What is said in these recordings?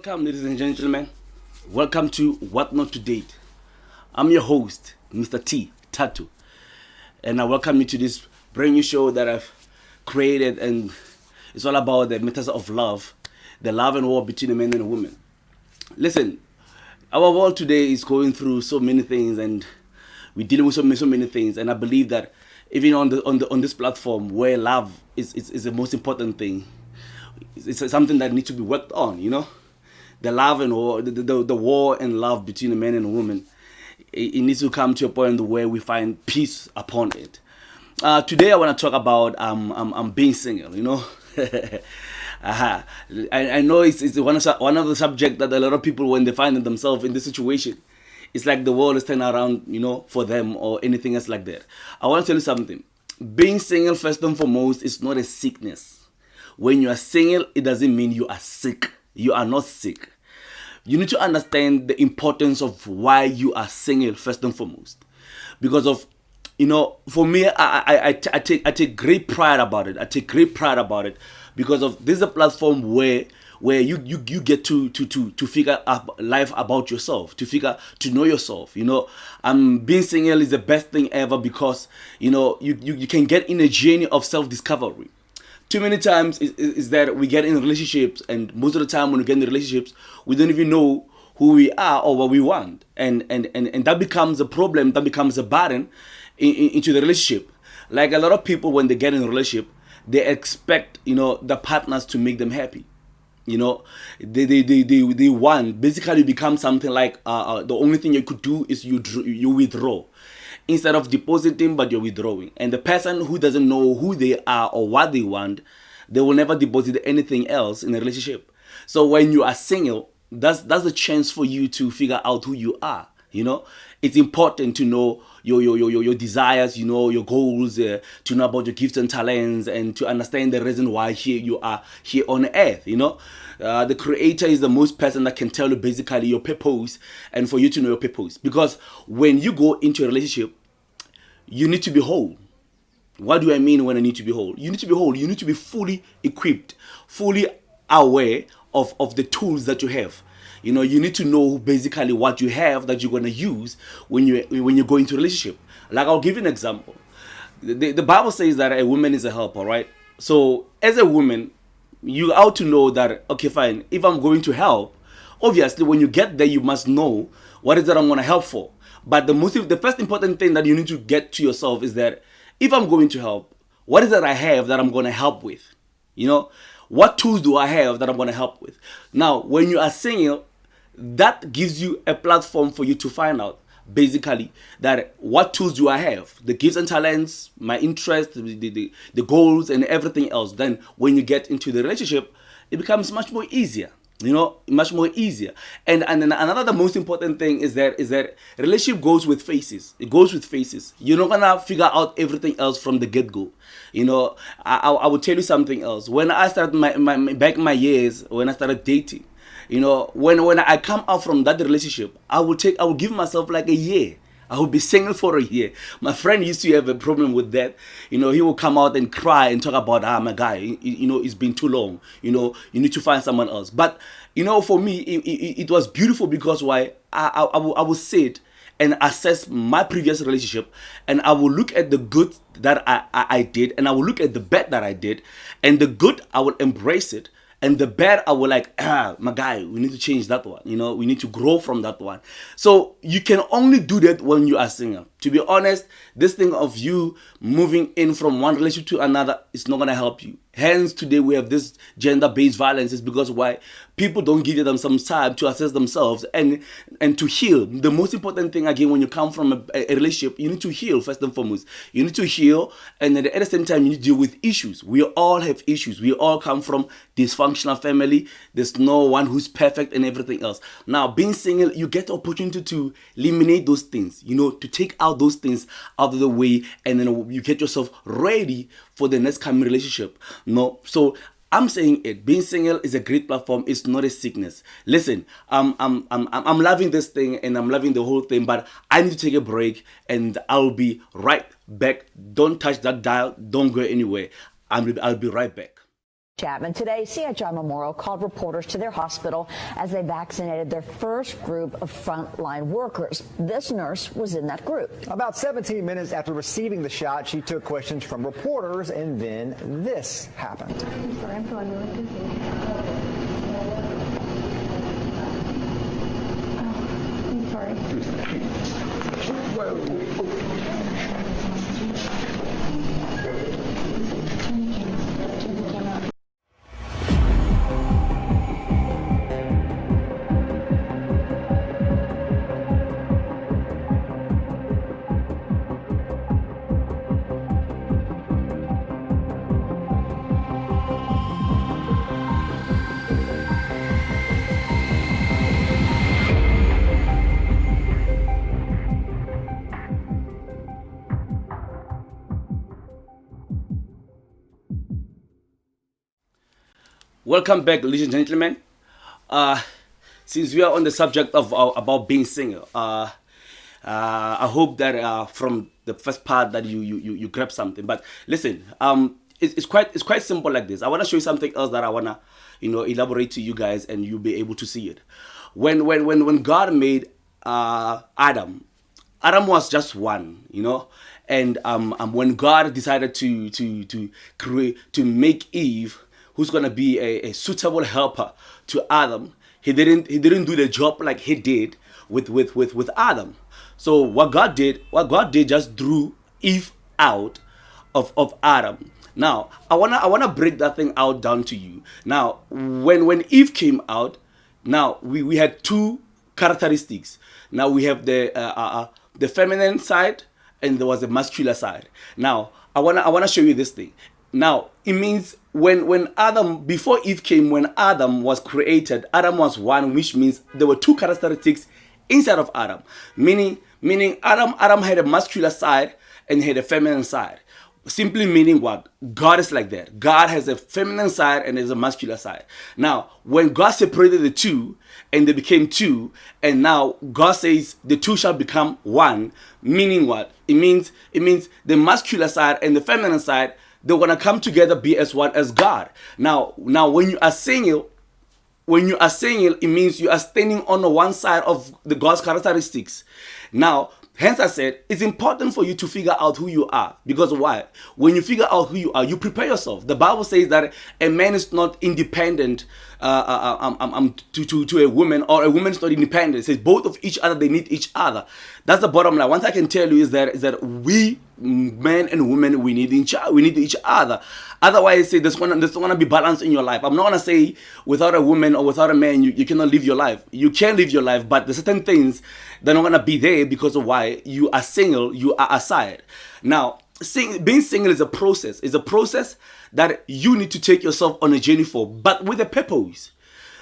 Welcome, ladies and gentlemen. Welcome to What Not to Date. I'm your host, Mr. T Tattoo, and I welcome you to this brand new show that I've created, and it's all about the matters of love, the love and war between a man and a woman. Listen, our world today is going through so many things, and we're dealing with so many things, and I believe that even on this platform where love is the most important thing, it's something that needs to be worked on. The love and war, the war and love between a man and a woman, it needs to come to a point where we find peace upon it. Today I want to talk about being single. uh I know it's one of the subject that a lot of people, when they find themselves in this situation, it's like the world is turning around, for them or anything else like that. I want to tell you something. Being single, first and foremost, is not a sickness. When you are single, it doesn't mean you are sick. You are not sick. You need to understand the importance of why you are single, first and foremost. Because of, for me, I take great pride about it. I take great pride about it because of this is a platform where you get to figure out life about yourself, to know yourself. Being single is the best thing ever because you can get in a journey of self-discovery. Too many times is that we get in relationships, and most of the time when we get in relationships, we don't even know who we are or what we want, and that becomes a problem, that becomes a burden into the relationship. Like a lot of people, when they get in a relationship, they expect the partners to make them happy. They want, basically become something like the only thing you could do is you withdraw instead of depositing, but you're withdrawing. And the person who doesn't know who they are or what they want, they will never deposit anything else in a relationship. So when you are single, that's a chance for you to figure out who you are. It's important to know your desires, your goals, to know about your gifts and talents, and to understand the reason why you are here on earth. The creator is the most person that can tell you basically your purpose, and for you to know your purpose. Because when you go into a relationship, you need to be whole. What do I mean when I need to be whole? You need to be whole. You need to be fully equipped, fully aware of the tools that you have. You need to know basically what you have that you're going to use when you go into a relationship. Like, I'll give you an example. The Bible says that a woman is a helper, right? So as a woman, you ought to know that, okay, fine, if I'm going to help, obviously when you get there, you must know what is that I'm going to help for. But the first important thing that you need to get to yourself is that if I'm going to help, what is it I have that I'm going to help with? What tools do I have that I'm going to help with? Now, when you are single, that gives you a platform for you to find out basically that what tools do I have, the gifts and talents, my interests, the goals and everything else. Then when you get into the relationship, it becomes much more easier. Much more easier. And then another, the most important thing is that relationship goes with phases. It goes with phases. You're not gonna figure out everything else from the get-go. I will tell you something else. When I started my years, when I started dating, when I come out from that relationship, I will give myself like a year. I would be single for a year. My friend used to have a problem with that. He will come out and cry and talk about, my guy, it's been too long. You need to find someone else. But, for me, it was beautiful because why? I will sit and assess my previous relationship, and I will look at the good that I did, and I will look at the bad that I did, and the good, I will embrace it. And the bad, I will like, my guy, we need to change that one. We need to grow from that one. So you can only do that when you are single. To be honest, this thing of you moving in from one relationship to another is not going to help you. Hence, today we have this gender-based violence is because why? People don't give them some time to assess themselves and to heal. The most important thing, again, when you come from a relationship, you need to heal first and foremost. You need to heal, and then at the same time, you need to deal with issues. We all have issues. We all come from dysfunctional family. There's no one who's perfect and everything else. Now, being single, you get the opportunity to eliminate those things, to take out those things out of the way, and then you get yourself ready for the next coming relationship. So I'm saying it. Being single is a great platform. It's not a sickness. Listen, I'm loving this thing and I'm loving the whole thing, but I need to take a break and I'll be right back. Don't touch that dial. Don't go anywhere. I'll be right back. Chapman. Today, CHI Memorial called reporters to their hospital as they vaccinated their first group of frontline workers. This nurse was in that group. About 17 minutes after receiving the shot, she took questions from reporters, and then this happened. I'm sorry. Welcome back, ladies and gentlemen. Since we are on the subject of about being single, I hope that from the first part that you grab something. But listen, it's quite simple like this. I want to show you something else that I wanna elaborate to you guys, and you'll be able to see it. When God made Adam was just one, and when God decided to make Eve, who's gonna be a suitable helper to Adam, he didn't do the job like he did with Adam. So what God did just drew Eve out of Adam. Now I wanna break that thing out down to you. Now when Eve came out, now we had two characteristics. Now we have the feminine side, and there was a muscular side. Now I wanna show you this thing. Now it means when Adam, before Eve came, when Adam was created, Adam was one, which means there were two characteristics inside of Adam. Meaning Adam had a muscular side and had a feminine side. Simply meaning what? God is like that. God has a feminine side and there's a muscular side. Now, when God separated the two and they became two, and now God says the two shall become one, meaning what? It means the muscular side and the feminine side, they're gonna come together, be as one as God. Now when you are single, it means you are standing on the one side of the God's characteristics. Now, hence I said it's important for you to figure out who you are. Because why? When you figure out who you are, you prepare yourself. The Bible says that a man is not independent to a woman, or a woman is not independent. It says both of each other, they need each other. That's the bottom line. One thing I can tell you is that we men and women, we need each other. Otherwise, there's gonna be balance in your life. I'm not gonna say without a woman or without a man you cannot live your life. You can live your life, but there's certain things that are not gonna be there because of why you are single. You are aside. Now, being single is a process. It's a process that you need to take yourself on a journey for, but with a purpose.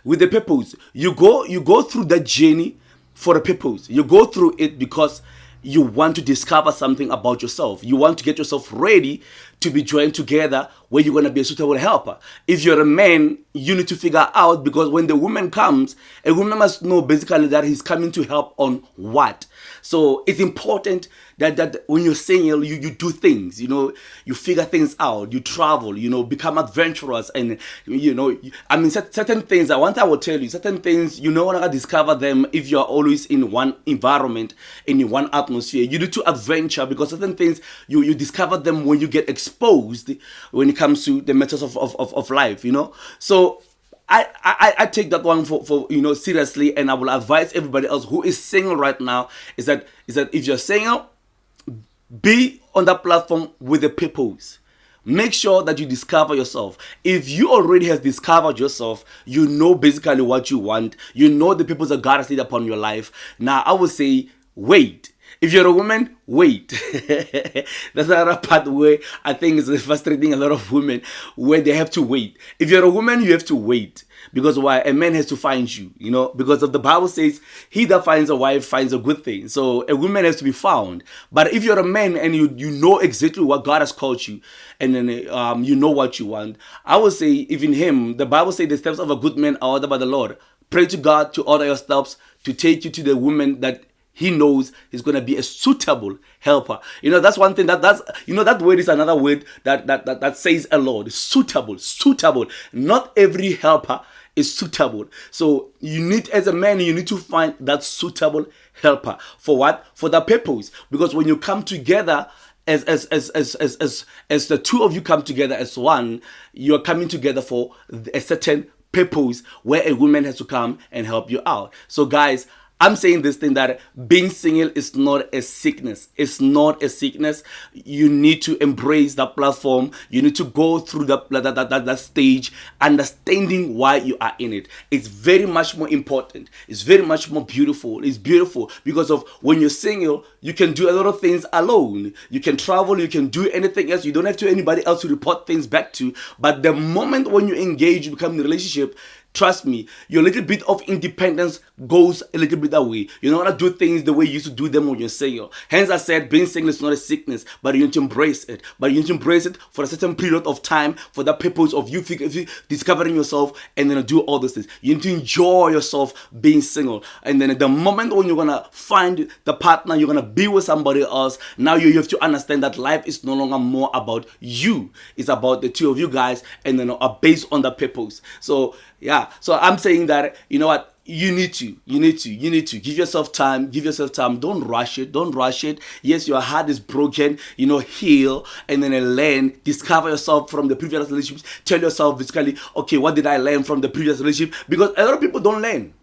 With a purpose, you go through that journey for a purpose. You go through it because you want to discover something about yourself. You want to get yourself ready to be joined together where you're going to be a suitable helper. If you're a man, you need to figure out, because when the woman comes, a woman must know basically that he's coming to help on what. So it's important that when you're single, you do things, you figure things out, you travel, become adventurous, and certain things. One thing I will tell you, certain things you're not gonna discover them if you're always in one environment, in one atmosphere. You need to adventure, because certain things you discover them when you get exposed when it comes to the matters of life. So I take that one for seriously, and I will advise everybody else who is single right now is that if you're single, be on that platform with a purpose. Make sure that you discover yourself. If you already have discovered yourself, you know basically what you want. You know the purpose that God has laid upon your life. Now, I would say, wait. If you're a woman, wait. That's another part where I think is frustrating a lot of women, where they have to wait. If you're a woman, you have to wait. Because why? A man has to find you, because of the Bible says, he that finds a wife finds a good thing. So a woman has to be found. But if you're a man and you know exactly what God has called you, and then you know what you want, I would say, even him, the Bible says the steps of a good man are ordered by the Lord. Pray to God to order your steps, to take you to the woman that he knows he's going to be a suitable helper. You know, that's one thing that word is another word that says a lot. Suitable. Not every helper is suitable. So you need, as a man, you need to find that suitable helper. For what? For the purpose. Because when you come together as the two of you come together as one, you're coming together for a certain purpose where a woman has to come and help you out. So guys, I'm saying this thing that being single is not a sickness. It's not a sickness. You need to embrace that platform. You need to go through that stage, understanding why you are in it. It's very much more important. It's very much more beautiful. It's beautiful because of when you're single, you can do a lot of things alone. You can travel. You can do anything else. You don't have to anybody else to report things back to. But the moment when you engage, you become in a relationship, trust me, your little bit of independence goes a little bit away. You don't want to do things the way you used to do them when you're single. Hence I said being single is not a sickness, but you need to embrace it. But you need to embrace it for a certain period of time for the purpose of you discovering yourself and then do all those things. You need to enjoy yourself being single. And then at the moment when you're going to find the partner, you're going to be with somebody else, now you have to understand that life is no longer more about you. It's about the two of you guys and then are based on the purpose. So yeah, so I'm saying that, you know what, you need to give yourself time. Don't rush it. Yes, your heart is broken, heal and then learn, discover yourself from the previous relationships. Tell yourself basically, okay, what did I learn from the previous relationship? Because a lot of people don't learn.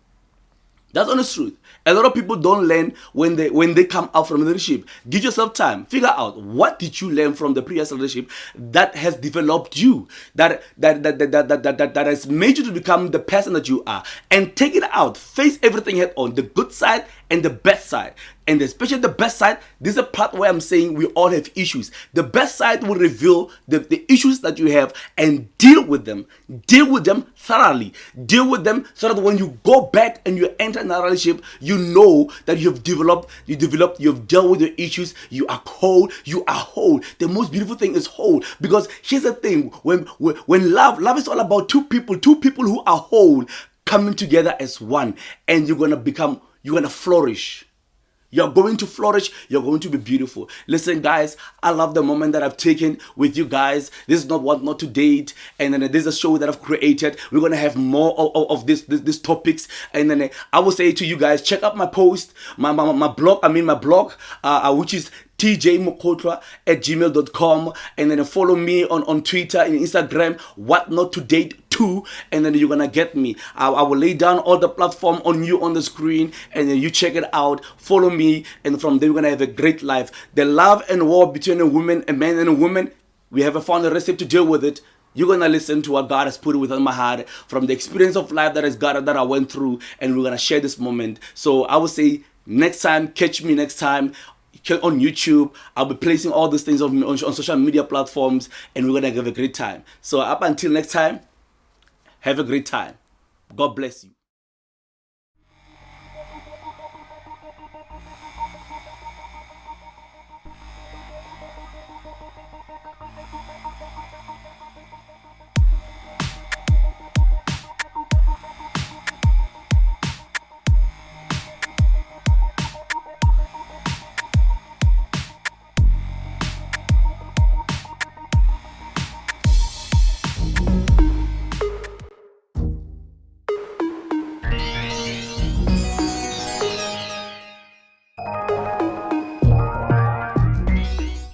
That's honest truth. A lot of people don't learn when they come out from the relationship. Give yourself time. Figure out what did you learn from the previous relationship that has developed you, that has made you to become the person that you are, and take it out. Face everything head on, the good side and the bad side. And especially the best side, this is a part where I'm saying we all have issues. The best side will reveal the issues that you have and deal with them. Deal with them thoroughly. Deal with them so that when you go back and you enter another relationship, you know that you've dealt with your issues. You are whole. The most beautiful thing is whole. Because here's the thing, when love is all about two people who are whole coming together as one, and you're going to flourish. You're going to flourish. You're going to be beautiful. Listen, guys, I love the moment that I've taken with you guys. This is not what not to date. And then there's a show that I've created. We're going to have more of these topics. And then I will say to you guys, check out my post, my blog, which is tjmokotwa@gmail.com, and then follow me on Twitter and Instagram, What Not to Date 2, and then you're gonna get me. I will lay down all the platform on you on the screen, and then you check it out, follow me, and from there we're gonna have a great life. The love and war between a man and a woman, we have found a recipe to deal with it. You're gonna listen to what God has put within my heart from the experience of life that I went through, and we're gonna share this moment. So I will say next time, catch me next time on YouTube. I'll be placing all these things on social media platforms, and we're gonna have a great time. So up until next time, have a great time. God bless you.